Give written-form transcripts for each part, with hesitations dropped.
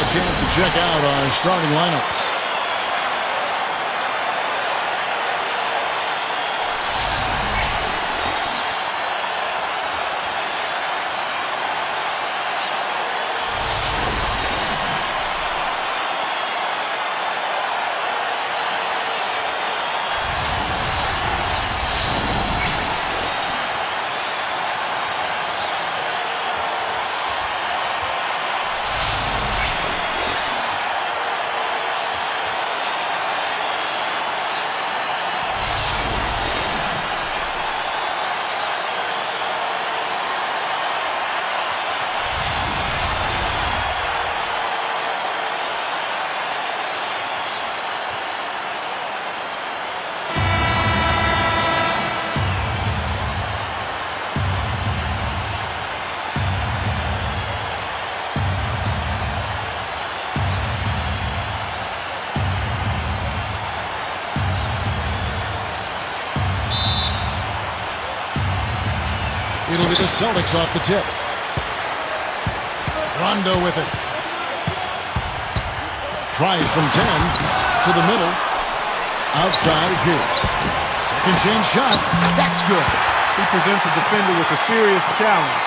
a chance to check out our starting lineups. It'll be the Celtics off the tip. Rondo with it. Tries from 10 to the middle. Outside Pierce. Second chance shot. That's good. He presents a defender with a serious challenge.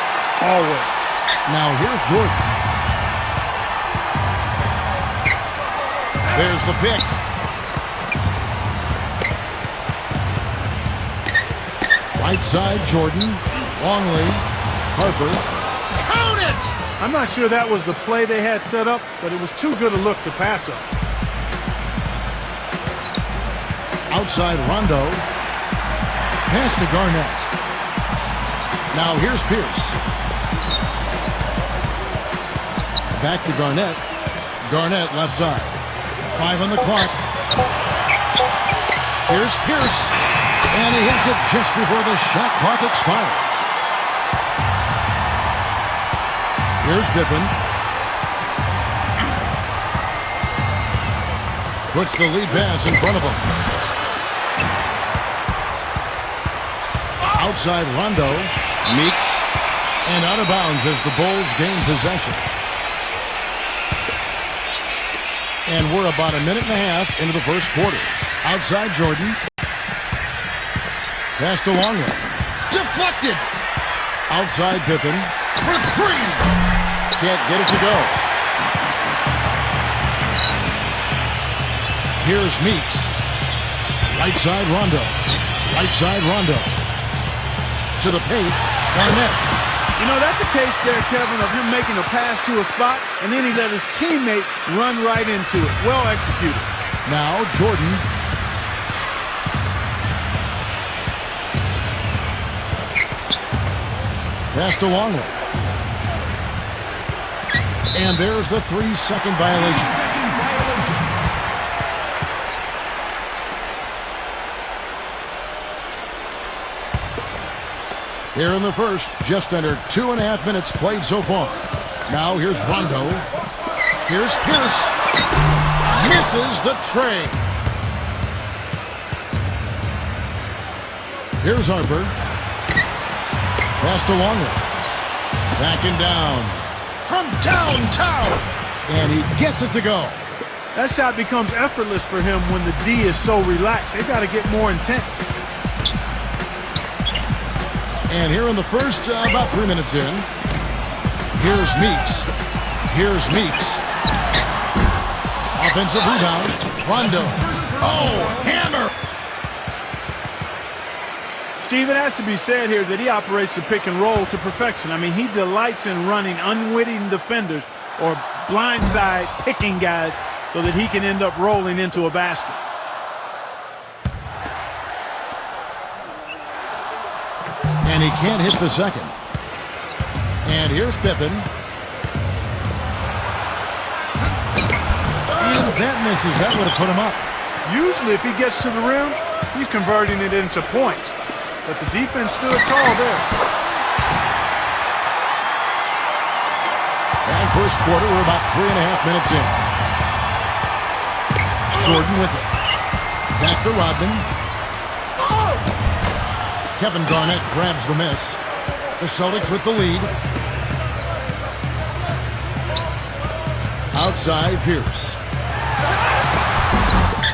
Always. Now here's Jordan. There's the pick. Right side Jordan. Longley, Harper, count it! I'm not sure that was the play they had set up, but it was too good a look to pass up. Outside Rondo, pass to Garnett. Now here's Pierce. Back to Garnett. Garnett left side. 5 on the clock. Here's Pierce. And he hits it just before the shot clock expires. Here's Pippen. Puts the lead pass in front of him. Outside Rondo. Meeks. And out of bounds as the Bulls gain possession. And we're about a minute and a half into the first quarter. Outside Jordan. Pass to Longley. Deflected. Outside Pippen. For 3. Can't get it to go. Here's Meeks. Right side Rondo. Right side Rondo. To the paint. Garnett. You know, that's a case there, Kevin, of him making a pass to a spot, and then he let his teammate run right into it. Well executed. Now Jordan. Pass to Longley. And there's the 3-second violation. Here in the first, just under 2.5 minutes played so far. Now here's Rondo. Here's Pierce. Misses the tray. Here's Harper. Pass to Longley. Backing down. From downtown. And he gets it to go. That shot becomes effortless for him when the D is so relaxed. They've got to get more intense. And here in the first, about 3 minutes in, here's Meeks. Here's Meeks. Offensive rebound. Rondo. Oh, hammer. Steve, it has to be said here that he operates the pick and roll to perfection. I mean, he delights in running unwitting defenders or blindside picking guys so that he can end up rolling into a basket. And he can't hit the second. And here's Pippen. And that misses. That would have put him up. Usually if he gets to the rim, he's converting it into points. But the defense stood tall there. And first quarter, we're about 3.5 minutes in. Jordan with it. Back to Rodman. Kevin Garnett grabs the miss. The Celtics with the lead. Outside Pierce.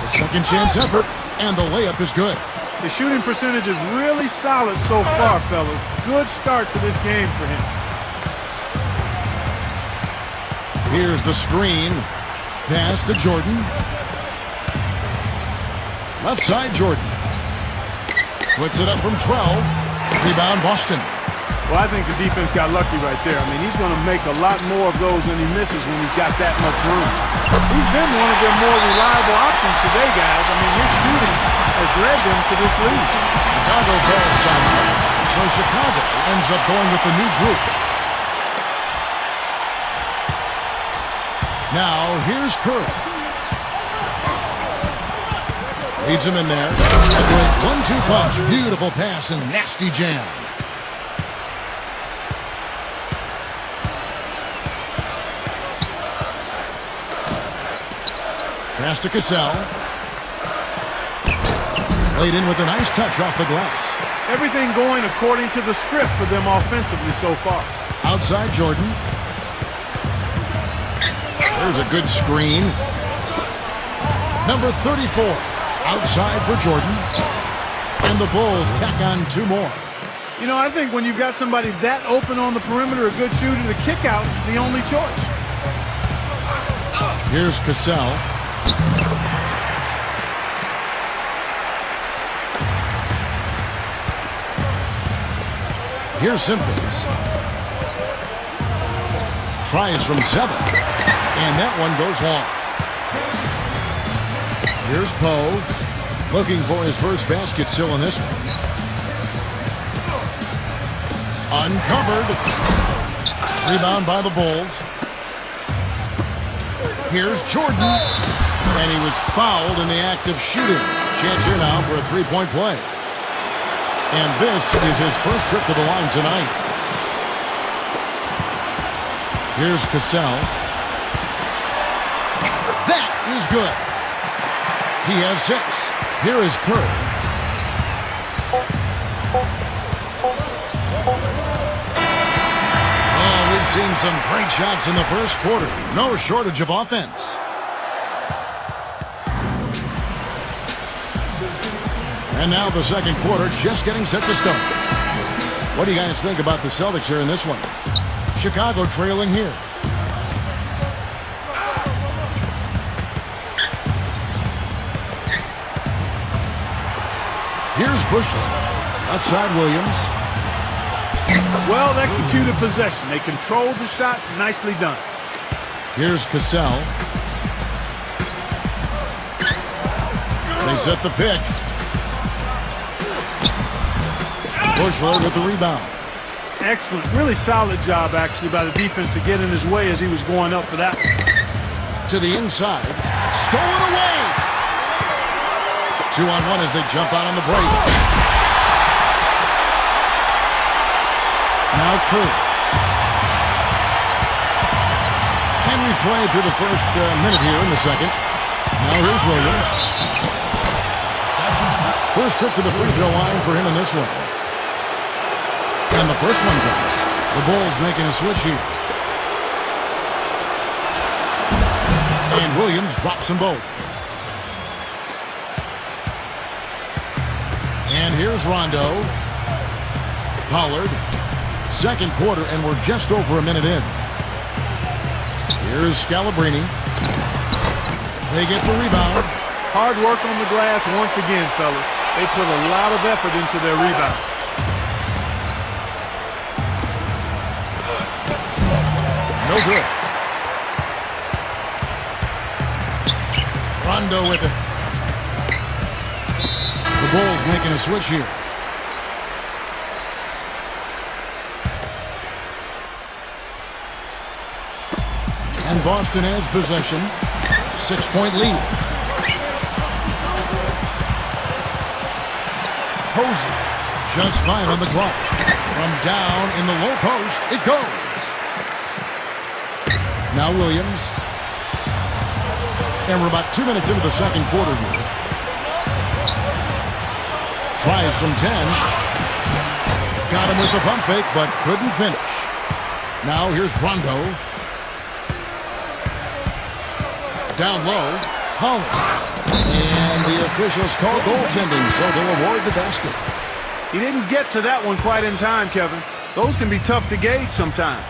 A second chance effort, and the layup is good. The shooting percentage is really solid so far, fellas. Good start to this game for him. Here's the screen. Pass to Jordan. Left side, Jordan. Puts it up from 12. Rebound, Boston. Well, I think the defense got lucky right there. I mean, he's going to make a lot more of those than he misses when he's got that much room. He's been one of their more reliable options today, guys. I mean, his shooting has led them to this lead. Chicago calls timeout. So Chicago ends up going with the new group. Now, here's Curry. Leads him in there. A great 1-2 punch. Beautiful pass and nasty jam. Pass to Cassell. Laid in with a nice touch off the glass. Everything going according to the script for them offensively so far. Outside Jordan. There's a good screen. Number 34. Outside for Jordan. And the Bulls tack on 2 more. You know, I think when you've got somebody that open on the perimeter, a good shooter, the kickout's the only choice. Here's Cassell. Here's Simpkins. Tries from 7. And that one goes long. Here's Poe. Looking for his first basket still in this one. Uncovered. Rebound by the Bulls. Here's Jordan. And he was fouled in the act of shooting. Chance here now for a 3-point play. And this is his first trip to the line tonight. Here's Cassell. That is good. He has 6. Here is Curry. Oh, we've seen some great shots in the first quarter. No shortage of offense. And now the second quarter just getting set to start. What do you guys think about the Celtics here in this one? Chicago trailing here. Here's Bushley. Left side Williams. Well executed possession. They controlled the shot. Nicely done. Here's Cassell. They set the pick. Bushley with the rebound. Excellent. Really solid job, actually, by the defense to get in his way as he was going up for that one. To the inside. Stolen away. 2-on-1 as they jump out on the break. Now Curry. Henry played through the first minute here in the second. Now here's Williams. First trip to the free throw line for him in this one. And the first one drops. The Bulls making a switch here. And Williams drops them both. And here's Rondo. Pollard. Second quarter, and we're just over a minute in. Here's Scalabrine. They get the rebound. Hard work on the glass once again, fellas. They put a lot of effort into their rebound. No good. Rondo with it. The Bulls making a switch here. And Boston has possession. 6-point lead. Posey. Just 5 on the clock. From down in the low post, it goes. Now Williams. And we're about 2 minutes into the second quarter here. Tries from 10. Got him with the pump fake, but couldn't finish. Now here's Rondo. Down low, Pollard. And the officials call goaltending, so they'll award the basket. He didn't get to that one quite in time, Kevin. Those can be tough to gauge sometimes.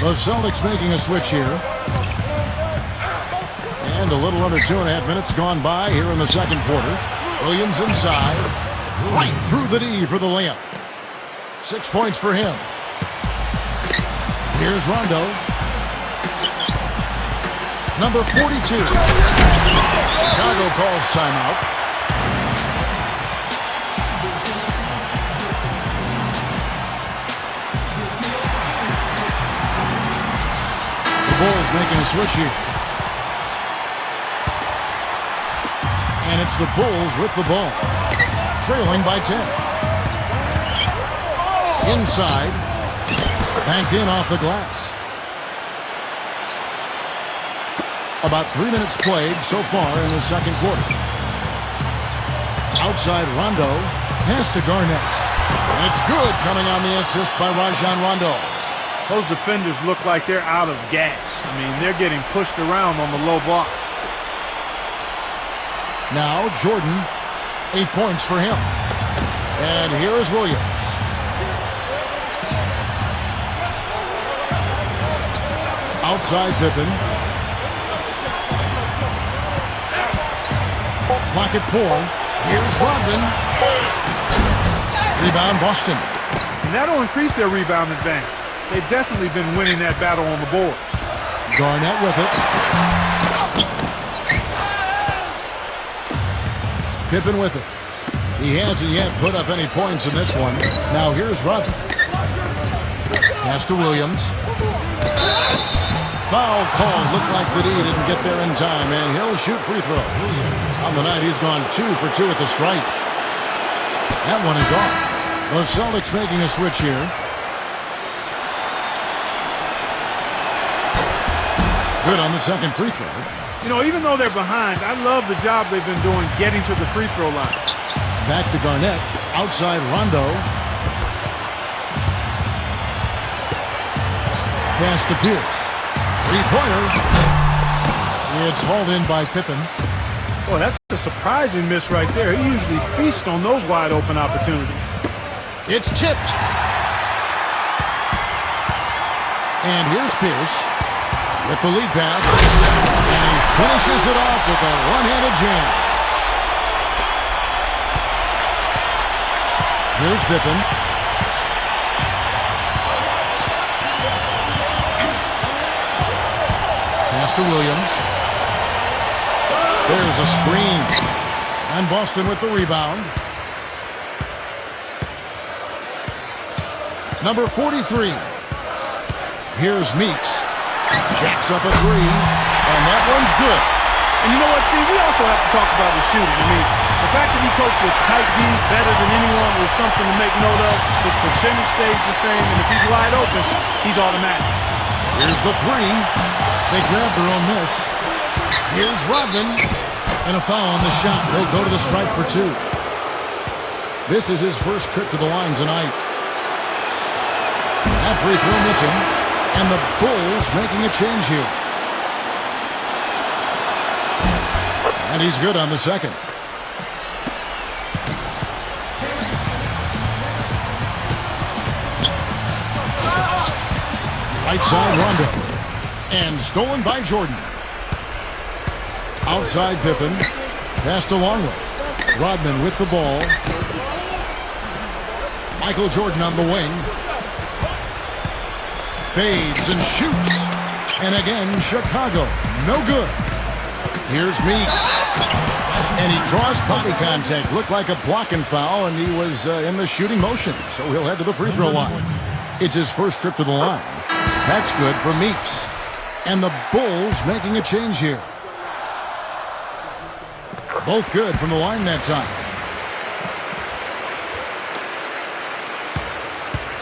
The Celtics making a switch here. And a little under 2.5 minutes gone by here in the second quarter. Williams inside. Right through the D for the layup. 6 points for him. Here's Rondo. Number 42. Chicago calls timeout. The Bulls making a switch here. And it's the Bulls with the ball. Trailing by 10. Inside. Banked in off the glass. About 3 minutes played so far in the second quarter. Outside Rondo. Pass to Garnett. And it's good coming on the assist by Rajon Rondo. Those defenders look like they're out of gas. I mean, they're getting pushed around on the low block. Now Jordan, 8 points for him. And here is Williams. Outside Pippen. Clock at 4. Here's Rodman. Rebound Boston. And that'll increase their rebound advantage. They've definitely been winning that battle on the board. Garnett with it. Pippen with it. He hasn't yet put up any points in this one. Now here's Rodman. Pass to Williams. Foul call. Looked like the D didn't get there in time, and he'll shoot free throws. On the night, he's gone 2 for 2 at the stripe. That one is off. The Celtics making a switch here. Good on the second free throw. You know, even though they're behind, I love the job they've been doing getting to the free throw line. Back to Garnett. Outside Rondo. Pass to Pierce. Three-pointer. It's hauled in by Pippen. Boy, that's a surprising miss right there. He usually feasts on those wide-open opportunities. It's tipped. And here's Pierce with the lead pass. And he finishes it off with a one-handed jam. Here's Pippen. Pass to Williams. There's a screen. And Boston with the rebound. Number 43. Here's Meeks. Jacks up a three. And that one's good. And you know what, Steve? We also have to talk about the shooting. I mean, the fact that he copes with tight D better than anyone was something to make note of. His percentage stays the same, and if he's wide open, he's automatic. Here's the three. They grab their own miss. Here's Rodman. And a foul on the shot. They'll go to the stripe for 2. This is his first trip to the line tonight. That free throw missing. And the Bulls making a change here. And he's good on the second. Right side Rondo. And stolen by Jordan. Outside Pippen. Passed to Longley. Rodman with the ball. Michael Jordan on the wing. Fades and shoots. And again, Chicago. No good. Here's Meeks. And he draws body contact. Looked like a blocking foul, and he was in the shooting motion. So he'll head to the free throw line. It's his first trip to the line. That's good for Meeks. And the Bulls making a change here. Both good from the line that time.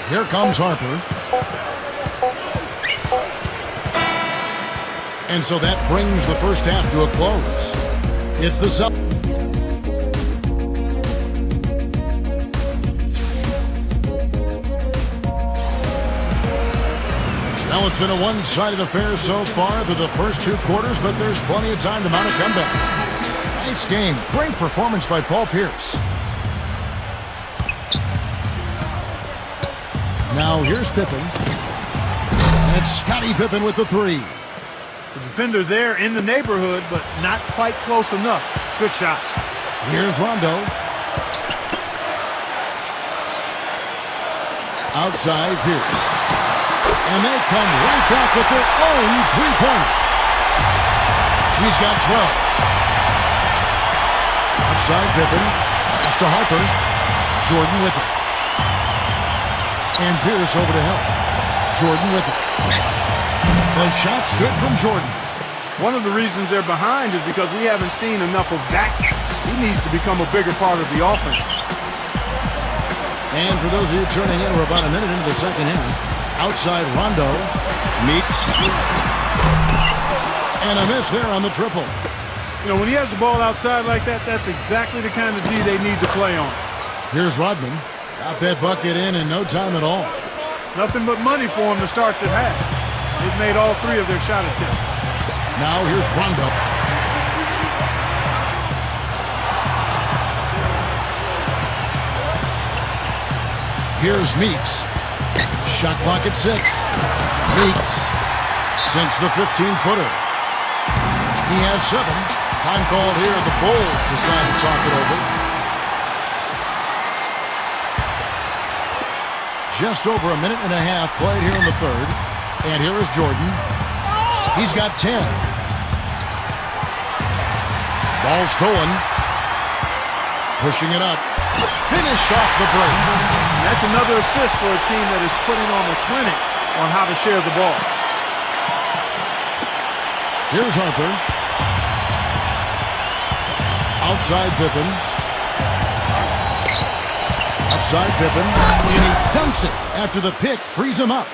Here comes Harper. And so that brings the first half to a close. It's the Celtics. Well, it's been a one-sided affair so far through the first 2 quarters, but there's plenty of time to mount a comeback. Nice game. Great performance by Paul Pierce. Now here's Pippen. And Scottie Pippen with the 3. The defender there in the neighborhood, but not quite close enough. Good shot. Here's Rondo. Outside Pierce. And they come right back with their own 3-pointer. He's got 12. Outside Pippen. Pass to Harper. Jordan with it. And Pierce over to help. Jordan with it. The shot's good from Jordan. One of the reasons they're behind is because we haven't seen enough of that. He needs to become a bigger part of the offense. And for those of you turning in, we're about a minute into the second half. Outside Rondo. Meeks. And a miss there on the triple. You know, when he has the ball outside like that, that's exactly the kind of D they need to play on. Here's Rodman. Got that bucket in no time at all. Nothing but money for him to start the half. They've made all 3 of their shot attempts. Now here's Rondo. Here's Meeks. Shot clock at 6. Meeks sinks the 15-footer. He has 7. Time called here. The Bulls decide to talk it over. Just over a minute and a half played here in the third. And here is Jordan. He's got 10. Ball stolen. Pushing it up. Finished off the break. That's another assist for a team that is putting on a clinic on how to share the ball. Here's Harper. Outside Pippen. Outside Pippen. And he dunks it after the pick frees him up.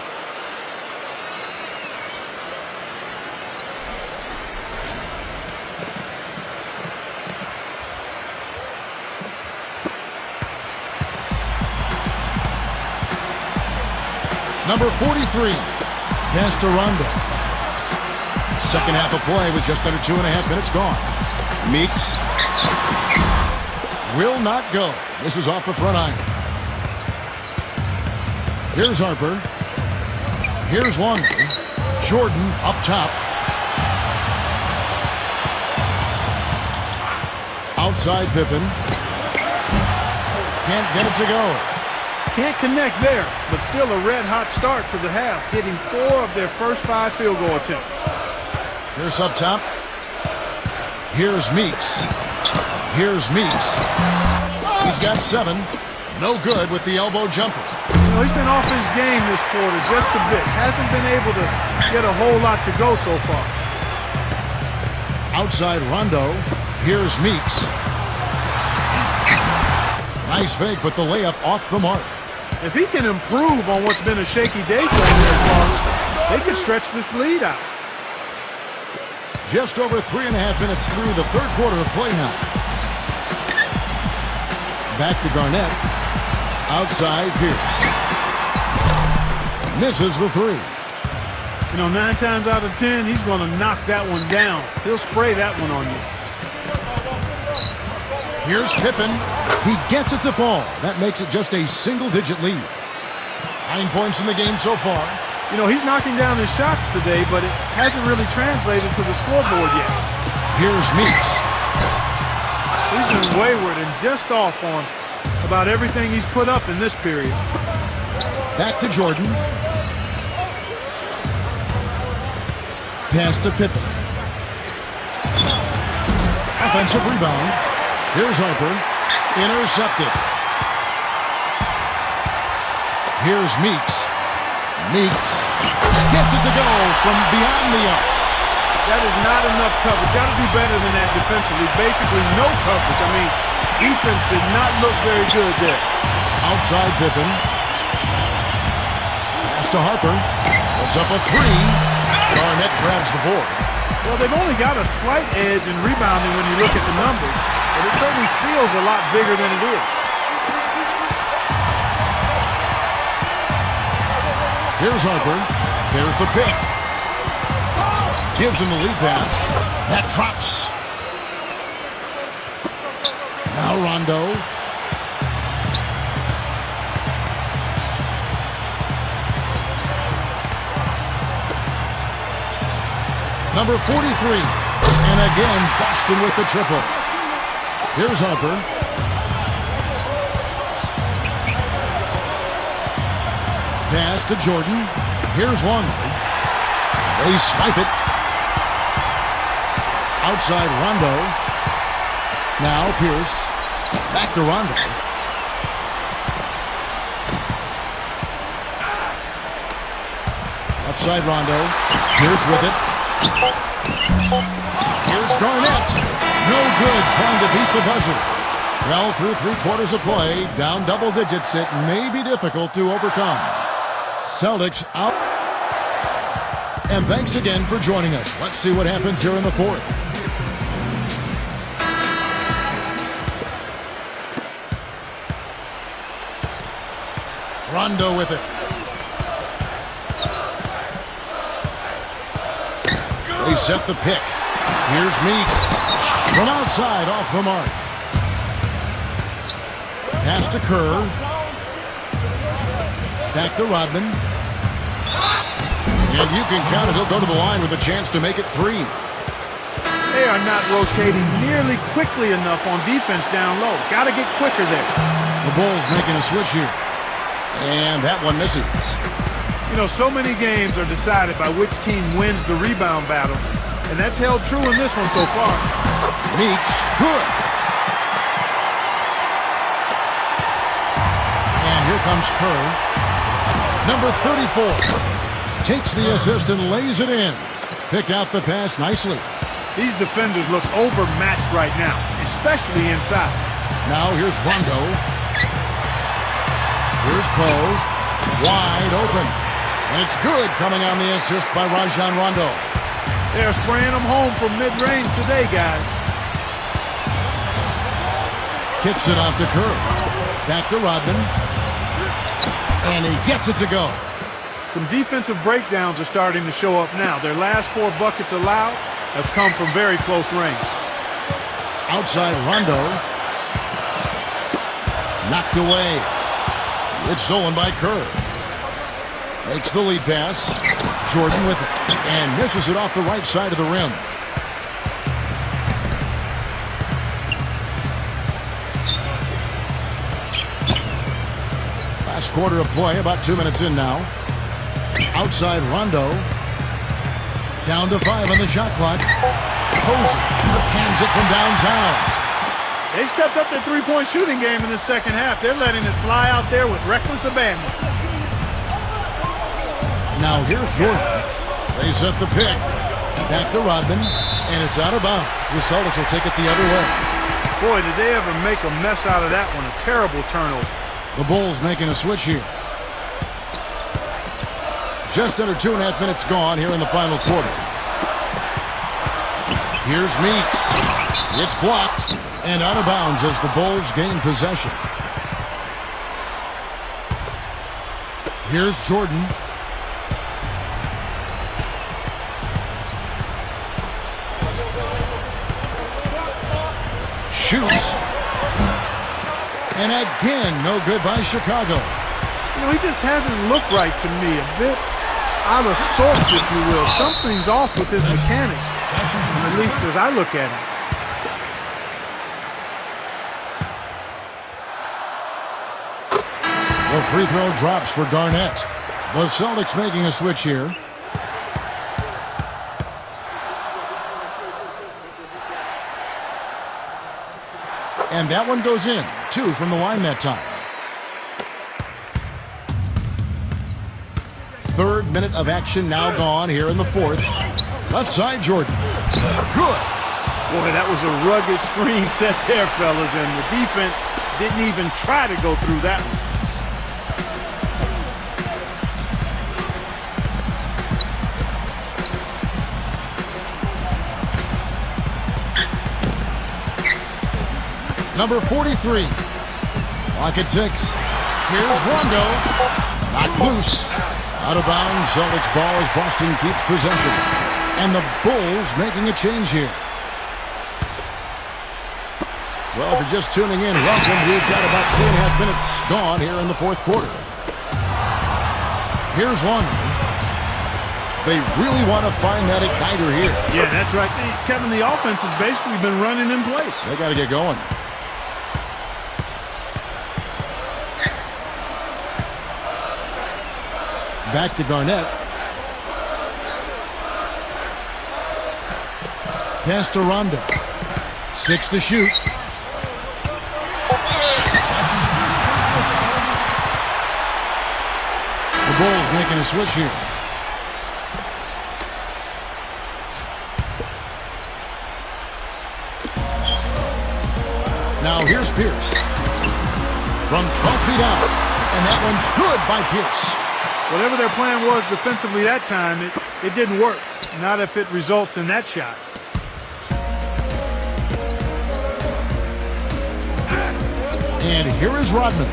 Number 43, pass to Rondo. Second half of play with just under 2.5 minutes gone. Meeks will not go. This is off the front iron. Here's Harper. Here's Longley. Jordan up top. Outside Pippen. Can't get it to go. Can't connect there, but still a red-hot start to the half, hitting 4 of their first 5 field goal attempts. Here's up top. Here's Meeks. Here's Meeks. He's got 7. No good with the elbow jumper. You know, he's been off his game this quarter just a bit. Hasn't been able to get a whole lot to go so far. Outside Rondo. Here's Meeks. Nice fake, but the layup off the mark. If he can improve on what's been a shaky day for him this far, they could stretch this lead out. Just over 3.5 minutes through the third quarter of play now. Back to Garnett. Outside Pierce. Misses the 3. You know, 9 times out of 10, he's going to knock that one down. He'll spray that one on you. Here's Pippen. He gets it to fall. That makes it just a single-digit lead. 9 points in the game so far. You know, he's knocking down his shots today, but it hasn't really translated to the scoreboard yet. Here's Meeks. He's been wayward and just off on about everything he's put up in this period. Back to Jordan. Pass to Pippen. Offensive rebound. Here's Harper. Intercepted. Here's Meeks. Meeks gets it to go from beyond the arc. That is not enough coverage. Got to do better than that defensively. Basically no coverage. I mean, defense did not look very good there. Outside Pippen. Pass to Harper. Puts up a 3. Garnett grabs the board. Well, they've only got a slight edge in rebounding when you look at the numbers, but it certainly feels a lot bigger than it is. Here's Harper. There's the pick. Gives him the lead pass. That drops. Now Rondo. Number 43. And again, Boston with the triple. Here's Harper. Pass to Jordan. Here's Longley. They swipe it. Outside Rondo. Now Pierce. Back to Rondo. Left side Rondo. Pierce with it. Here's Garnett. No good trying to beat the buzzer. Well, through 3/4 of play, down double digits, it may be difficult to overcome. Celtics out. And thanks again for joining us. Let's see what happens here in the fourth. Rondo with it. They set the pick. Here's Meeks. From outside, off the mark. Pass to Kerr. Back to Rodman. And you can count it. He'll go to the line with a chance to make it 3. They are not rotating nearly quickly enough on defense down low. Got to get quicker there. The Bulls making a switch here. And that one misses. You know, so many games are decided by which team wins the rebound battle. And that's held true in this one so far. Meeks, good. And here comes Kerr. Number 34. Takes the assist and lays it in. Picked out the pass nicely. These defenders look overmatched right now, especially inside. Now here's Rondo. Here's Poe. Wide open. And it's good coming on the assist by Rajon Rondo. They're spraying them home from mid-range today, guys. Kicks it off to Kerr. Back to Rodman. And he gets it to go. Some defensive breakdowns are starting to show up now. Their last 4 buckets allowed have come from very close range. Outside Rondo. Knocked away. It's stolen by Kerr. Makes the lead pass. Jordan with it. And misses it off the right side of the rim. Last quarter of play, about 2 minutes in now. Outside Rondo. Down to 5 on the shot clock. Posey cans it from downtown. They stepped up their three-point shooting game in the second half. They're letting it fly out there with reckless abandon. Now here's Jordan. They set the pick. Back to Rodman. And it's out of bounds. The Celtics will take it the other way. Boy, did they ever make a mess out of that one. A terrible turnover. The Bulls making a switch here. Just under 2.5 minutes gone here in the final quarter. Here's Meeks. It's blocked and out of bounds as the Bulls gain possession. Here's Jordan. Shoots. And again, no good by Chicago. You know, he just hasn't looked right to me. A bit out of sorts, if you will. Something's off with his mechanics, at least as I look at him. The free throw drops for Garnett. The Celtics making a switch here. And that one goes in. 2 from the line that time. 3rd minute of action now gone here in the 4th. Left side, Jordan. Good. Boy, that was a rugged screen set there, fellas, and the defense didn't even try to go through that one. Number 43. Clock at 6. Here's Rondo. Knocked loose. Out of bounds, Celtics ball as Boston keeps possession. And the Bulls making a change here. Well, if you're just tuning in, welcome. We've got about 3.5 minutes gone here in the fourth quarter. Here's one. They really want to find that igniter here. Yeah, that's right. Kevin, the offense has basically been running in place. They got to get going. Back to Garnett. Pass to Rondo. 6 to shoot. The Bulls making a switch here. Now here's Pierce. From 12 feet out. And that one's good by Pierce. Whatever their plan was defensively that time, it didn't work. Not if it results in that shot. And here is Rodman.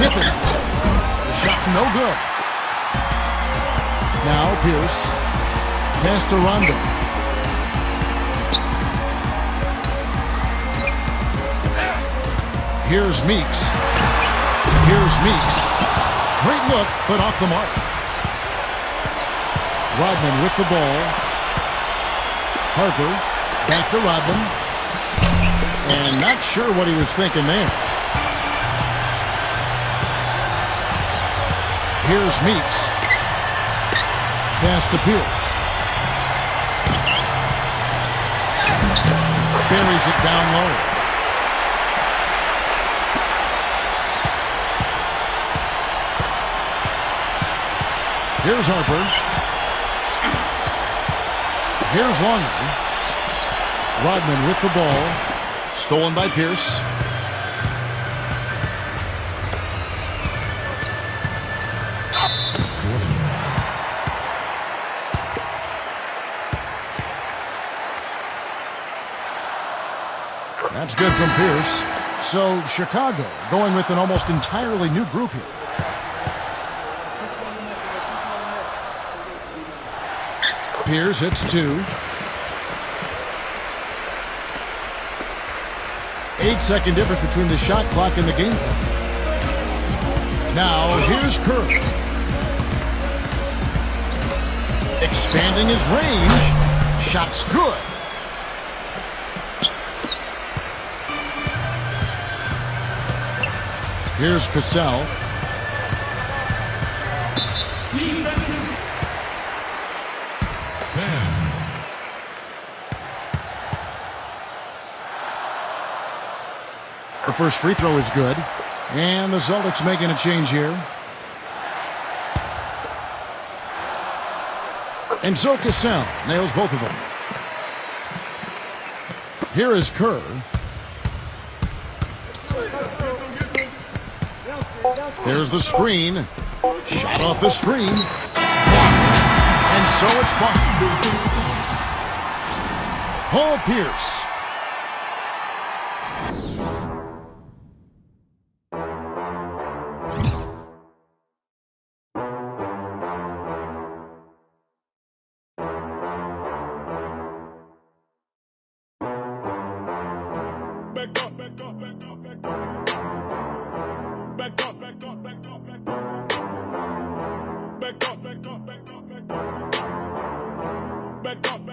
Pippen. The shot no good. Now Pierce. Pass to Rondo. Here's Meeks. Here's Meeks. Great look, but off the mark. Rodman with the ball. Harper. Back to Rodman. And not sure what he was thinking there. Here's Meeks. Pass to Pierce. Buries it down low. Here's Harper. Here's Longley. Rodman with the ball. Stolen by Pierce. That's good from Pierce. So Chicago going with an almost entirely new group here. Pierce hits 2. 8-second difference between the shot clock and the game clock. Now here's Kerr. Expanding his range. Shot's good. Here's Cassell. The first free throw is good. And the Celtics making a change here. And so Cassell nails both of them. Here is Kerr. There's the screen. Shot off the screen. Blocked. And so it's Boston. Paul Pierce. Back up.